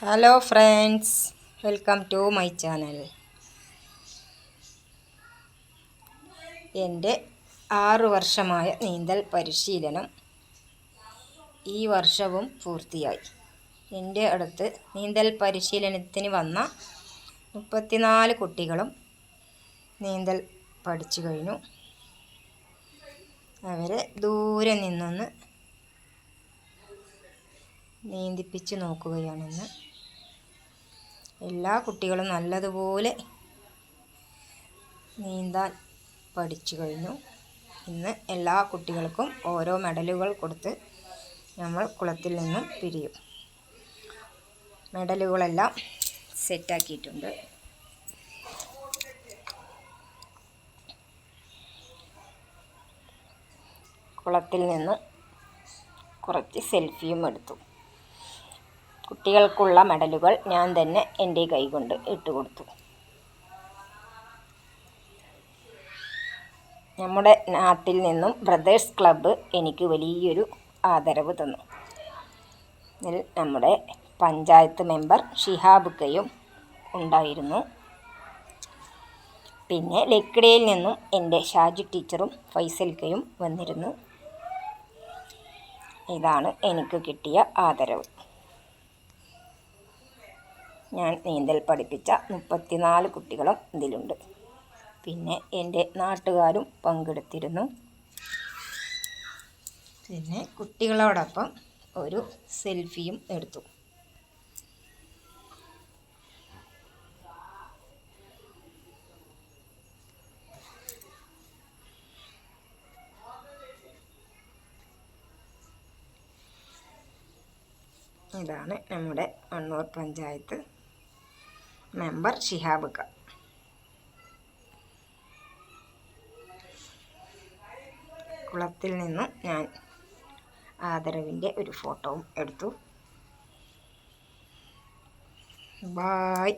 Hello friends, welcome to my channel. എൻ്റെ 6 വർഷമായ നീന്തൽ പരിശീലനം ഈ വർഷവും പൂർത്തിയായി. എൻ്റെ അടുത്ത് നീന്തൽ പരിശീലനത്തിന് വന്ന 34 കുട്ടികളും നീന്തൽ പഠിച്ചു കഴിഞ്ഞു. അവരെ ദൂരെ നിന്നൊന്ന് നീന്തിപ്പിച്ച് നോക്കുകയാണെന്ന്. എല്ലാ കുട്ടികളും നല്ലതുപോലെ നീന്താൻ പഠിച്ചു കഴിഞ്ഞു. ഇന്ന് എല്ലാ കുട്ടികൾക്കും ഓരോ മെഡലുകൾ കൊടുത്ത് നമ്മൾ കുളത്തിൽ നിന്നും പിരിയും. മെഡലുകളെല്ലാം സെറ്റാക്കിയിട്ടുണ്ട്. കുളത്തിൽ നിന്നും കുറച്ച് സെൽഫിയും എടുത്തു. കുട്ടികൾക്കുള്ള മെഡലുകൾ ഞാൻ തന്നെ എൻ്റെ കൈകൊണ്ട് ഇട്ടുകൊടുത്തു. നമ്മുടെ നാട്ടിൽ നിന്നും ബ്രദേഴ്സ് ക്ലബ്ബ് എനിക്ക് വലിയൊരു ആദരവ് തന്നു. ഇതിൽ നമ്മുടെ പഞ്ചായത്ത് മെമ്പർ ഷിഹാബുക്കയും ഉണ്ടായിരുന്നു. പിന്നെ ലക്കിടിയിൽ നിന്നും എൻ്റെ ഷാജി ടീച്ചറും ഫൈസൽക്കയും വന്നിരുന്നു. ഇതാണ് എനിക്ക് കിട്ടിയ ആദരവ്. ഞാൻ നീന്തൽ പഠിപ്പിച്ച 34 കുട്ടികളും ഇതിലുണ്ട്. പിന്നെ എൻ്റെ നാട്ടുകാരും പങ്കെടുത്തിരുന്നു. പിന്നെ കുട്ടികളോടൊപ്പം ഒരു സെൽഫിയും എടുത്തു. ഇതാണ് നമ്മുടെ അണ്ണൂർ പഞ്ചായത്ത് മെമ്പർ ഷിഹാബുക്ക. കുളത്തിൽ നിന്നും ഞാൻ ആദരവിൻ്റെ ഒരു ഫോട്ടോവും എടുത്തു. ബായ്.